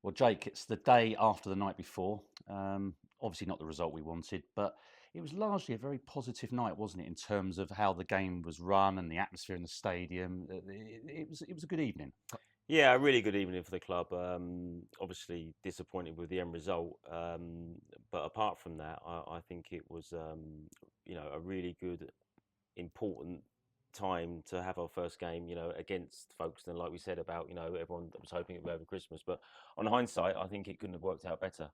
Well, Jake, it's the day after the night before. Obviously, not the result we wanted, but it was largely a very positive night, wasn't it, in terms of how the game was run and the atmosphere in the stadium. It was a good evening. Yeah, a really good evening for the club. Obviously disappointed with the end result, but apart from that, I think it was a really good, important time to have our first game. Against Folkestone, like we said about everyone was hoping it would be over Christmas, but on hindsight, I think it couldn't have worked out better.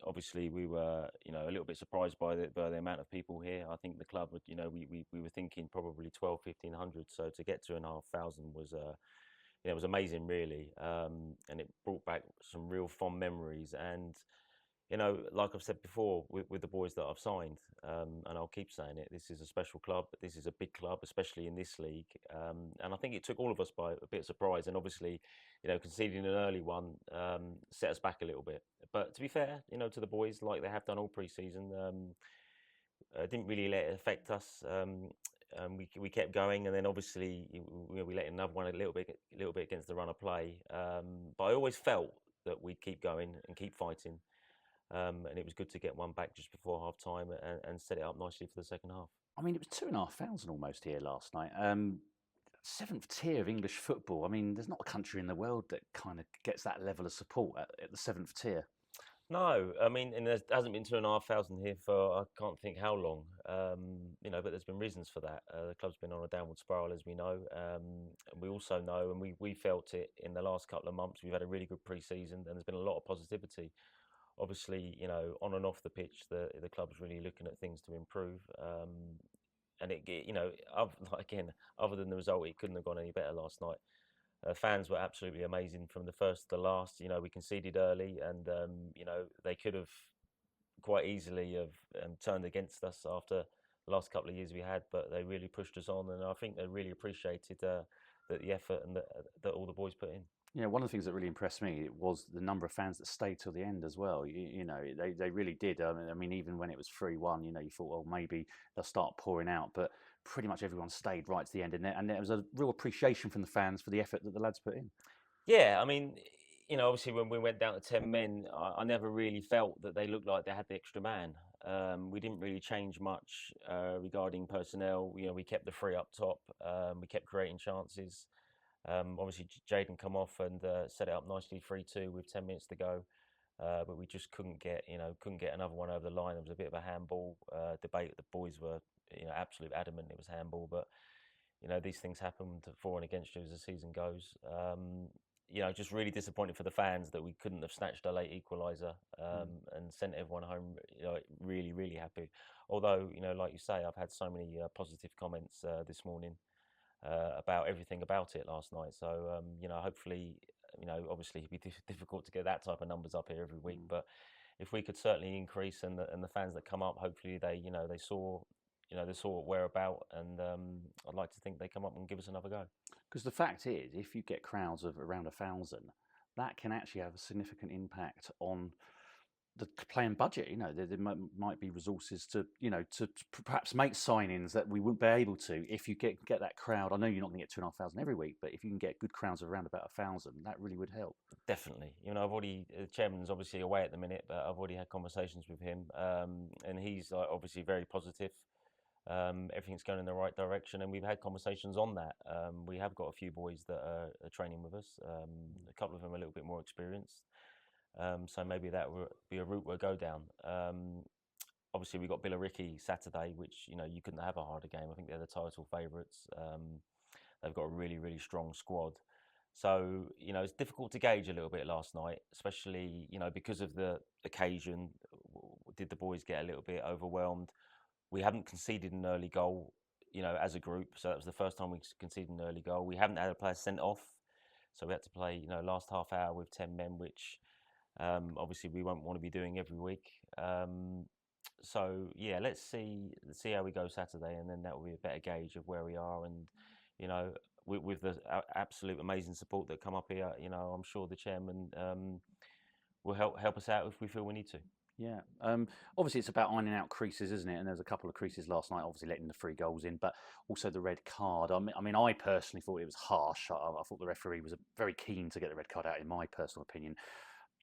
Obviously, we were a little bit surprised by the amount of people here. I think the club would we were thinking probably 12, 1,500. So to get 2,500 was it was amazing, really, and it brought back some real fond memories. And like I've said before, with the boys that I've signed, and I'll keep saying it, this is a special club. This is a big club, especially in this league. And I think it took all of us by a bit of surprise. And obviously, conceding an early one set us back a little bit. But to be fair, to the boys, like they have done all pre-season, didn't really let it affect us. We kept going, and then obviously we let another one a little bit against the run of play. But I always felt that we'd keep going and keep fighting, and it was good to get one back just before half time and set it up nicely for the second half. I mean, it was 2,500 almost here last night. Seventh tier of English football. I mean, there's not a country in the world that kind of gets that level of support at the seventh tier. No, I mean, and there hasn't been 2,500 here for I can't think how long. But there's been reasons for that. The club's been on a downward spiral, as we know. We also know, and we felt it in the last couple of months. We've had a really good pre-season, and there's been a lot of positivity. Obviously, on and off the pitch, the club's really looking at things to improve. And again, other than the result, it couldn't have gone any better last night. Fans were absolutely amazing from the first to the last. We conceded early, and they could have quite easily have turned against us after the last couple of years we had, but they really pushed us on, and I think they really appreciated the effort and that all the boys put in. One of the things that really impressed me was the number of fans that stayed till the end as well. They really did. I mean, even when it was 3-1, you thought, well, maybe they'll start pouring out, but pretty much everyone stayed right to the end, and there was a real appreciation from the fans for the effort that the lads put in. Yeah, I mean, obviously when we went down to 10 men, I never really felt that they looked like they had the extra man. We didn't really change much regarding personnel. We kept the three up top. We kept creating chances. Obviously, Jaden come off and set it up nicely 3-2 with 10 minutes to go. But we just couldn't get another one over the line. There was a bit of a handball debate. The boys were, absolutely adamant it was handball. But, these things happen for and against you as the season goes. Just really disappointed for the fans that we couldn't have snatched a late equaliser and sent everyone home, really, really happy. Although, like you say, I've had so many positive comments this morning about everything about it last night. So, hopefully, obviously it'd be difficult to get that type of numbers up here every week, but if we could certainly increase and the fans that come up, hopefully they saw what we're about, and I'd like to think they come up and give us another go. Because the fact is, if you get crowds of around 1,000, that can actually have a significant impact on the playing budget. There might be resources to perhaps make signings that we wouldn't be able to if you get that crowd. I know you're not going to get 2,500 every week, but if you can get good crowds of around about 1,000, that really would help. Definitely. The chairman's obviously away at the minute, but I've already had conversations with him, and he's obviously very positive. Everything's going in the right direction, and we've had conversations on that. We have got a few boys that are training with us. A couple of them are a little bit more experienced, so maybe that will be a route we'll go down. Obviously, we got Billericay Saturday, which you couldn't have a harder game. I think they're the title favourites. They've got a really, really strong squad. So it's difficult to gauge a little bit last night, especially because of the occasion. Did the boys get a little bit overwhelmed? We haven't conceded an early goal, as a group. So that was the first time we conceded an early goal. We haven't had a player sent off, so we had to play, last half hour with 10 men, which obviously we won't want to be doing every week. So yeah, let's see how we go Saturday, and then that will be a better gauge of where we are. And with the absolute amazing support that come up here, I'm sure the chairman will help us out if we feel we need to. Yeah. Obviously, it's about ironing out creases, isn't it? And there's a couple of creases last night, obviously letting the 3 goals in, but also the red card. I mean, I personally thought it was harsh. I thought the referee was very keen to get the red card out, in my personal opinion.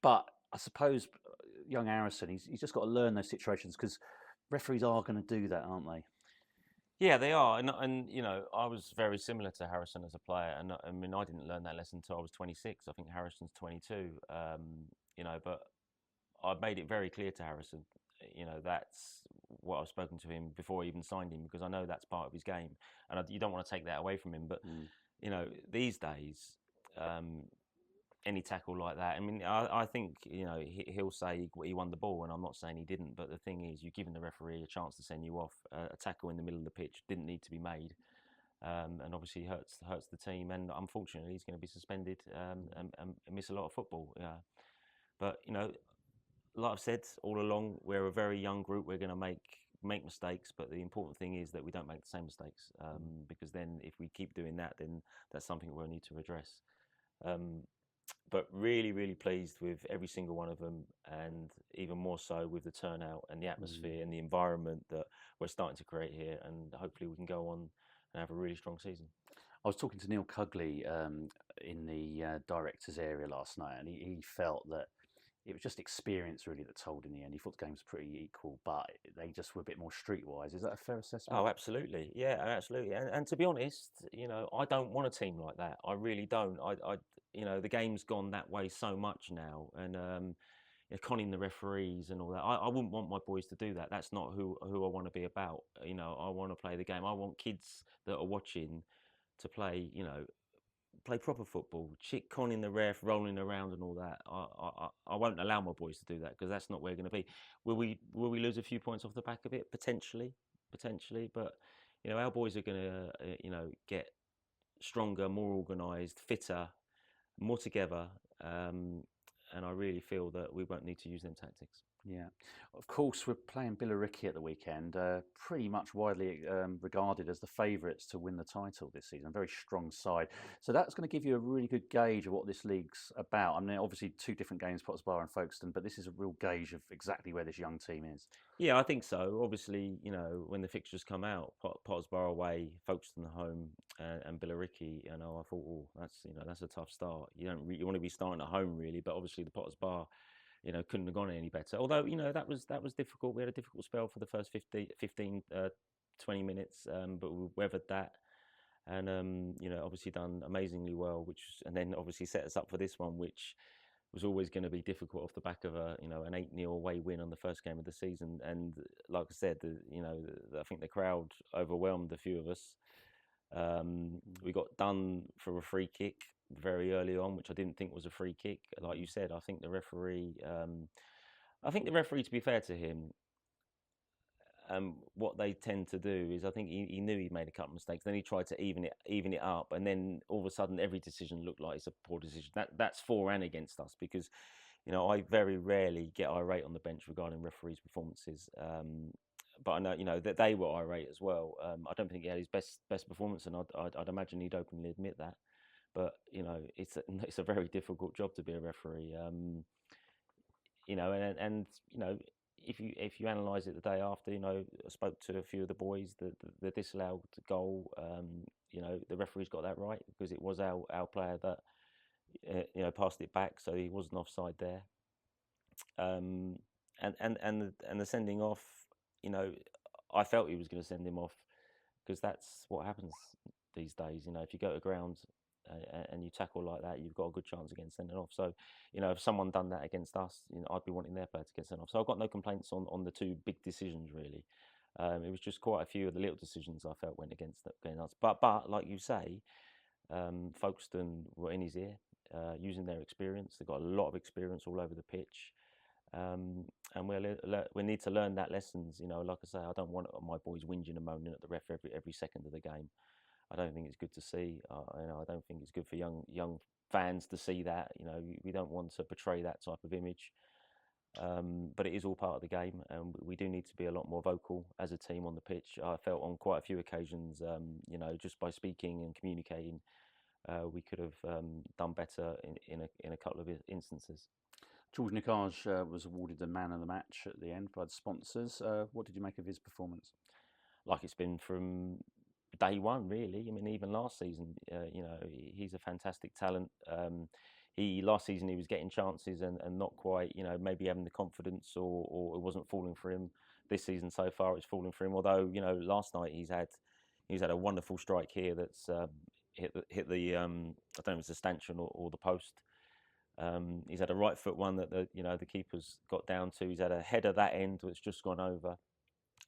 But I suppose young Harrison, he's just got to learn those situations because referees are going to do that, aren't they? Yeah, they are, and I was very similar to Harrison as a player, and I mean, I didn't learn that lesson until I was 26. I think Harrison's 22. But I made it very clear to Harrison, that's what I've spoken to him before I even signed him, because I know that's part of his game, and you don't want to take that away from him. But Mm. these days, um, any tackle like that, I mean, I think he'll say he won the ball, and I'm not saying he didn't. But the thing is, you're giving the referee a chance to send you off. A tackle in the middle of the pitch didn't need to be made. And obviously hurts the team, and unfortunately he's going to be suspended and miss a lot of football. Yeah, but like I've said all along, we're a very young group. We're going to make mistakes, but the important thing is that we don't make the same mistakes, because then if we keep doing that, then that's something we'll need to address. Um, but really, really pleased with every single one of them, and even more so with the turnout and the Mm. atmosphere and the environment that we're starting to create here. And hopefully we can go on and have a really strong season. I was talking to Neil Cugley in the directors area last night, and he felt that it was just experience really that told in the end. He thought the game was pretty equal, but they just were a bit more streetwise. Is that a fair assessment? Oh, absolutely. Yeah, absolutely. And to be honest, I don't want a team like that. I really don't. The game's gone that way so much now, and conning the referees and all that. I wouldn't want my boys to do that. That's not who I want to be about. I want to play the game. I want kids that are watching to play proper football, chick conning the ref, rolling around and all that. I won't allow my boys to do that, because that's not where we're going to be. Will we lose a few points off the back of it? Potentially, but our boys are going to get stronger, more organised, fitter, more together, and I really feel that we won't need to use them tactics. Yeah, of course, we're playing Billericay at the weekend. Pretty much widely regarded as the favourites to win the title this season. A very strong side. So that's going to give you a really good gauge of what this league's about. I mean, obviously, 2 different games, Potter's and Folkestone, but this is a real gauge of exactly where this young team is. Yeah, I think so. Obviously, when the fixtures come out, Pottersborough away, Folkestone home, and Billericay, I thought, oh, that's a tough start. You want to be starting at home really, but obviously the Pottersborough, couldn't have gone any better. Although that was difficult. We had a difficult spell for the first 15, 20 minutes, but we weathered that, and obviously done amazingly well. And then obviously set us up for this one, which was always going to be difficult off the back of an 8-0 away win on the first game of the season. And like I said, I think the crowd overwhelmed a few of us. We got done for a free kick very early on, which I didn't think was a free kick. Like you said, I think the referee. To be fair to him, what they tend to do is, I think he knew he made a couple of mistakes. Then he tried to even it up, and then all of a sudden, every decision looked like it's a poor decision. That's for and against us, because I very rarely get irate on the bench regarding referees' performances. But I know that they were irate as well. I don't think he had his best performance, and I'd imagine he'd openly admit that. But it's a very difficult job to be a referee. And if you analyse it the day after, I spoke to a few of the boys. The disallowed goal, the referee's got that right, because it was our player that passed it back, so he wasn't offside there. Um, and the sending off, I felt he was going to send him off, because that's what happens these days. If you go to ground and you tackle like that, you've got a good chance against sending off. So, if someone done that against us, I'd be wanting their player to get sent off. So I've got no complaints on the 2 big decisions really. It was just quite a few of the little decisions I felt went against us. But like you say, Folkestone were in his ear, using their experience. They've got a lot of experience all over the pitch. And we need to learn that lessons. Like I say, I don't want my boys whinging and moaning at the ref every second of the game. I don't think it's good to see. I don't think it's good for young fans to see that. We don't want to portray that type of image. But it is all part of the game, and we do need to be a lot more vocal as a team on the pitch. I felt on quite a few occasions, just by speaking and communicating, we could have done better in a couple of instances. George Nicage was awarded the man of the match at the end by the sponsors. What did you make of his performance? Like it's been from day one, really. I mean, even last season, he's a fantastic talent. He last season he was getting chances and not quite, maybe having the confidence or it wasn't falling for him. This season so far, it's falling for him. Although last night he's had a wonderful strike here that's hit the I don't know if it's the stanchion or the post. He's had a right foot one that the keeper's got down to. He's had a header that end that's just gone over.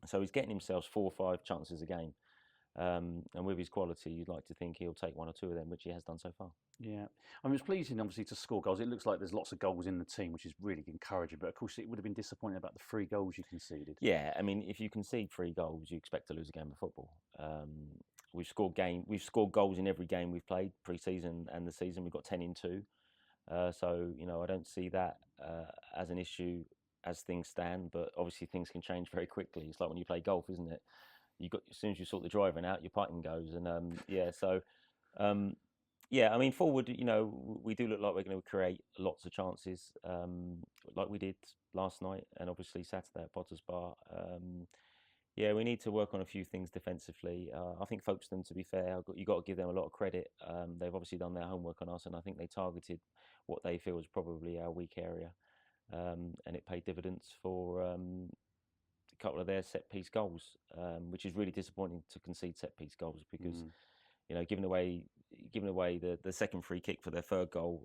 So he's getting himself 4 or 5 chances a game. And with his quality, you'd like to think he'll take 1 or 2 of them, which he has done so far. Yeah, I mean, it's pleasing, obviously, to score goals. It looks like there's lots of goals in the team, which is really encouraging. But of course, it would have been disappointing about the 3 goals you conceded. Yeah, I mean, if you concede 3 goals, you expect to lose a game of football. We've scored goals in every game we've played pre-season and the season. We've got 10 in 2. So I don't see that as an issue as things stand. But obviously, things can change very quickly. It's like when you play golf, isn't it? As soon as you sort the driving out, your putting goes, and yeah. So I mean, forward, we do look like we're going to create lots of chances, like we did last night, and obviously Saturday at Potter's Bar. Yeah, we need to work on a few things defensively. I think Folkestone, to be fair, you got to give them a lot of credit. They've obviously done their homework on us, and I think they targeted what they feel is probably our weak area, and it paid dividends for a couple of their set piece goals, which is really disappointing to concede set piece goals because giving away the second free kick for their 3rd goal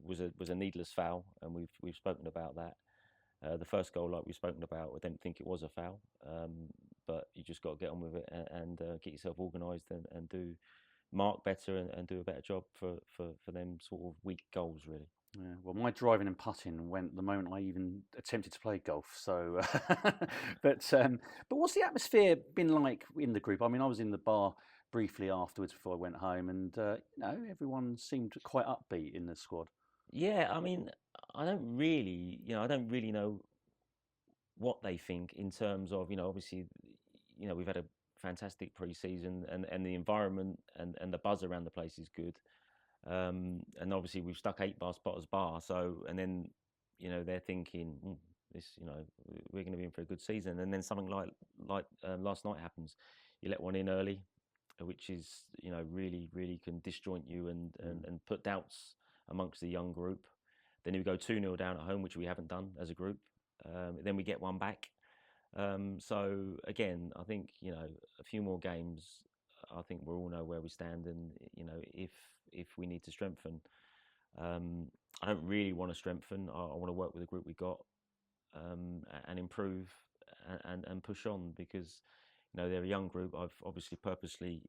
was a needless foul, and we've spoken about that. The first goal, like we've spoken about, I don't think it was a foul, but you just got to get on with it and get yourself organised and do mark better and do a better job for them sort of weak goals, really. Yeah, well, my driving and putting went the moment I even attempted to play golf. So, but what's the atmosphere been like in the group? I mean, I was in the bar briefly afterwards before I went home, and everyone seemed quite upbeat in the squad. Yeah, I mean, I don't really know what they think in terms of, obviously, we've had a fantastic pre-season and the environment and the buzz around the place is good. And obviously we've stuck 8 bar Spotters Bar, so and then they're thinking this, we're going to be in for a good season, and then something like last night happens. You let one in early, which is really can disjoint you and put doubts amongst the young group. Then we go 2-0 down at home, which we haven't done as a group. Then we get one back. So again, I think a few more games. I think we all know where we stand, and if we need to strengthen, I don't really want to strengthen. I want to work with the group we got and improve and push on because they're a young group. I've obviously purposely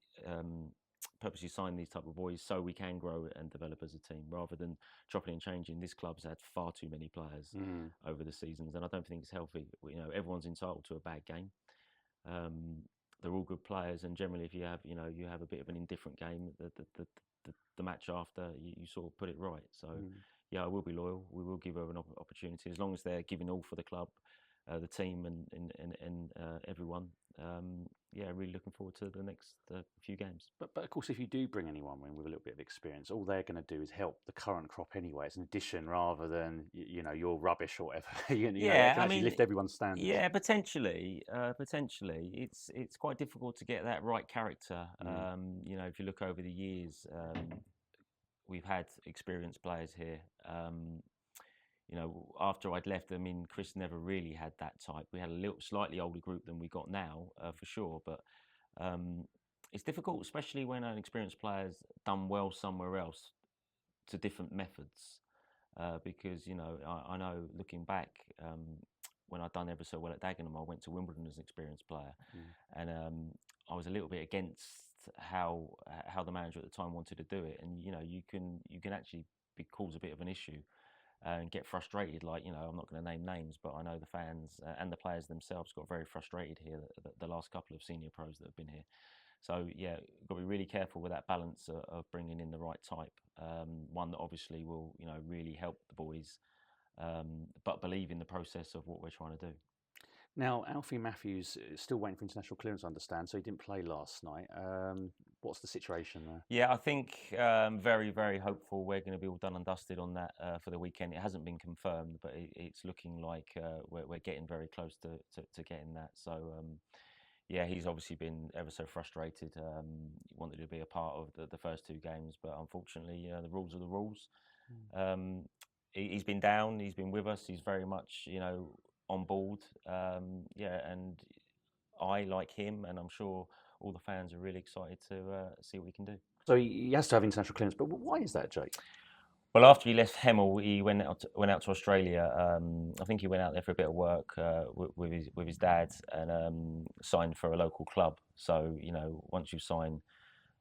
signed these type of boys so we can grow and develop as a team rather than chopping and changing. This club's had far too many players over the seasons, and I don't think it's healthy. Everyone's entitled to a bad game. They're all good players, and generally, if you have a bit of an indifferent game, the match after you sort of put it right. So yeah, I will be loyal. We will give her an opportunity as long as they're giving all for the club, the team, and everyone. Yeah, really looking forward to the next few games. But of course, if you do bring anyone in with a little bit of experience, all they're going to do is help the current crop anyway. It's an addition rather than you're rubbish or whatever. They can actually lift everyone's standards. Yeah, potentially. It's quite difficult to get that right character. If you look over the years, we've had experienced players here. After I'd left, I mean, Chris never really had that type. We had a slightly older group than we got now, for sure. But it's difficult, especially when an experienced player's done well somewhere else, to different methods. Because I know looking back, when I'd done ever so well at Dagenham, I went to Wimbledon as an experienced player, and I was a little bit against how the manager at the time wanted to do it. And you can actually cause a bit of an issue. And get frustrated, I'm not going to name names, but I know the fans and the players themselves got very frustrated here, the last couple of senior pros that have been here. So, yeah, got to be really careful with that balance of bringing in the right type. One that obviously will, really help the boys, but believe in the process of what we're trying to do. Now, Alfie Matthews is still waiting for international clearance, I understand, so he didn't play last night. What's the situation there? Yeah, I think very, very hopeful we're going to be all done and dusted on that for the weekend. It hasn't been confirmed, but it's looking like we're getting very close to getting that. So, yeah, he's obviously been ever so frustrated. He wanted to be a part of the first 2 games, but unfortunately, the rules are the rules. He's been down, he's been with us, he's very much, on board. Yeah, and I, like him, and I'm sure all the fans are really excited to see what he can do. So he has to have international clearance, but why is that, Jake? Well, after he left Hemel, he went out to Australia. I think he went out there for a bit of work with his dad and signed for a local club. So once you sign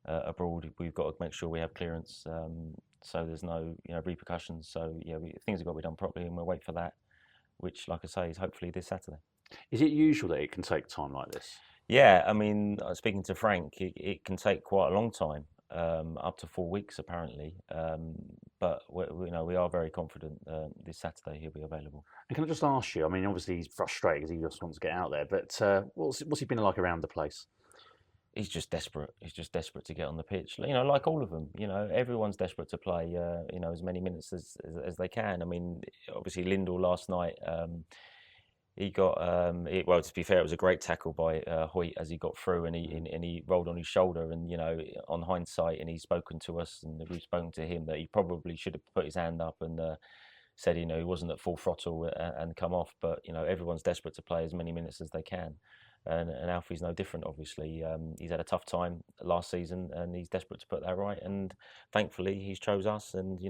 abroad, we've got to make sure we have clearance, so there's no repercussions. So yeah, things have got to be done properly, and we'll wait for that, which, like I say, is hopefully this Saturday. Is it usual that it can take time like this? Yeah, I mean, speaking to Frank, it can take quite a long time, up to 4 weeks apparently. But we are very confident this Saturday he'll be available. And can I just ask you? I mean, obviously he's frustrated because he just wants to get out there. But what's he been like around the place? He's just desperate. He's just desperate to get on the pitch. Like all of them. Everyone's desperate to play. As many minutes as they can. I mean, obviously Lindell last night. He got well. To be fair, it was a great tackle by Hoyt as he got through, and he rolled on his shoulder. And on hindsight, and he's spoken to us, and we've spoken to him that he probably should have put his hand up and said he wasn't at full throttle and come off. But everyone's desperate to play as many minutes as they can, and Alfie's no different. Obviously, he's had a tough time last season, and he's desperate to put that right. And thankfully, he's chose us, and we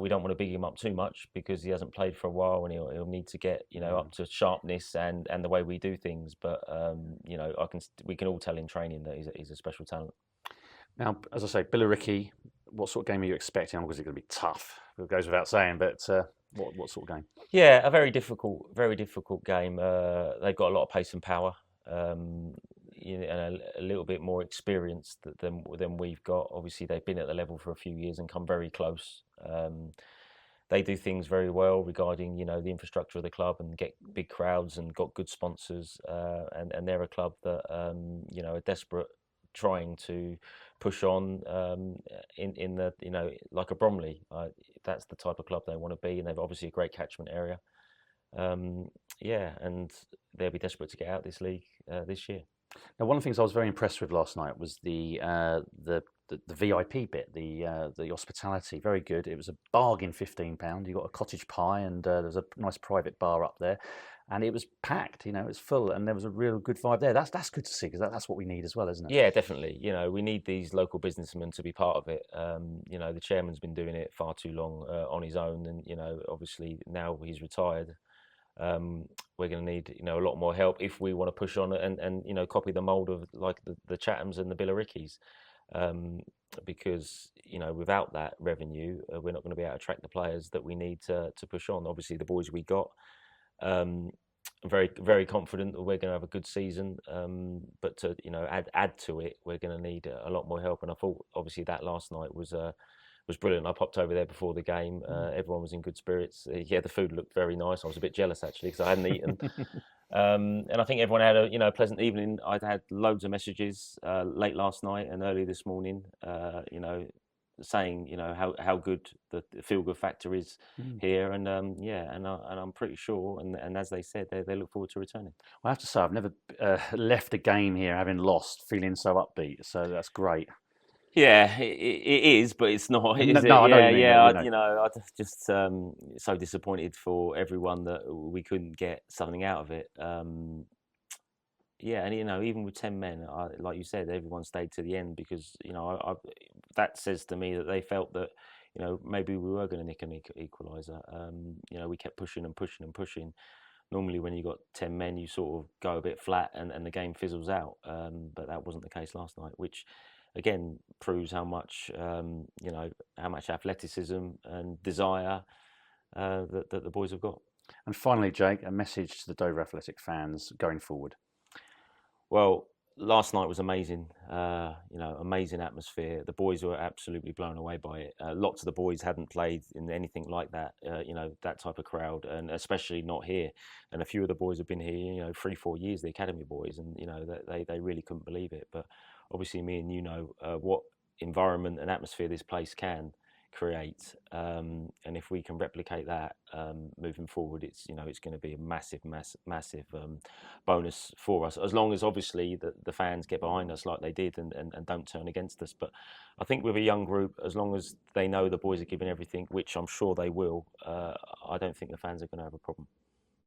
don't want to big him up too much because he hasn't played for a while, and he'll need to get up to sharpness and the way we do things. But we can all tell in training that he's a special talent. Now, as I say, Billericay, what sort of game are you expecting? Obviously, it's going to be tough. It goes without saying, but what sort of game? Yeah, a very difficult game. They've got a lot of pace and power. And a little bit more experience than we've got. Obviously, they've been at the level for a few years and come very close. They do things very well regarding the infrastructure of the club and get big crowds and got good sponsors. And they're a club that are desperate, trying to push on in the like a Bromley. That's the type of club they want to be, and they've obviously a great catchment area. Yeah, and they'll be desperate to get out this league this year. Now, one of the things I was very impressed with last night was the VIP bit, the hospitality. Very good. It was a bargain, £15. You got a cottage pie, and there's a nice private bar up there, and it was packed. It was full, and there was a real good vibe there. That's good to see because that's what we need as well, isn't it? Yeah, definitely. We need these local businessmen to be part of it. The chairman's been doing it far too long on his own, and obviously now he's retired. We're going to need a lot more help if we want to push on and copy the mould of like the Chathams and the Billericays, because without that revenue we're not going to be able to attract the players that we need to push on. Obviously the boys we got, very, very confident that we're going to have a good season, but to add to it, we're going to need a lot more help. And I thought obviously that last night was brilliant. I popped over there before the game. Everyone was in good spirits. Yeah, the food looked very nice. I was a bit jealous actually because I hadn't eaten. And I think everyone had a pleasant evening. I'd had loads of messages late last night and early this morning. Saying how good the feel good factor is here, and and I'm pretty sure, and as they said, they look forward to returning. Well, I have to say I've never left a game here having lost feeling so upbeat. So that's great. Yeah, it is, but it's not. Is it? No, I know Yeah, you mean, yeah. I'm just so disappointed for everyone that we couldn't get something out of it. Yeah, and even with 10 men, like you said, everyone stayed to the end because that says to me that they felt that maybe we were going to nick an equaliser. We kept pushing and pushing and pushing. Normally, when you got 10 men, you sort of go a bit flat and the game fizzles out. But that wasn't the case last night, which again proves how much how much athleticism and desire that the boys have got. And finally, Jake, a message to the Dover Athletic fans going forward. Well, last night was amazing. Amazing atmosphere. The boys were absolutely blown away by it. Lots of the boys hadn't played in anything like that. That type of crowd, and especially not here. And a few of the boys have been here, 3-4 years. The academy boys, and they really couldn't believe it. But obviously me and you know what environment and atmosphere this place can create, and if we can replicate that moving forward, it's it's going to be a massive bonus for us, as long as obviously the fans get behind us like they did, and don't turn against us. But I think with a young group, as long as they know the boys are giving everything, which I'm sure they will, I don't think the fans are going to have a problem.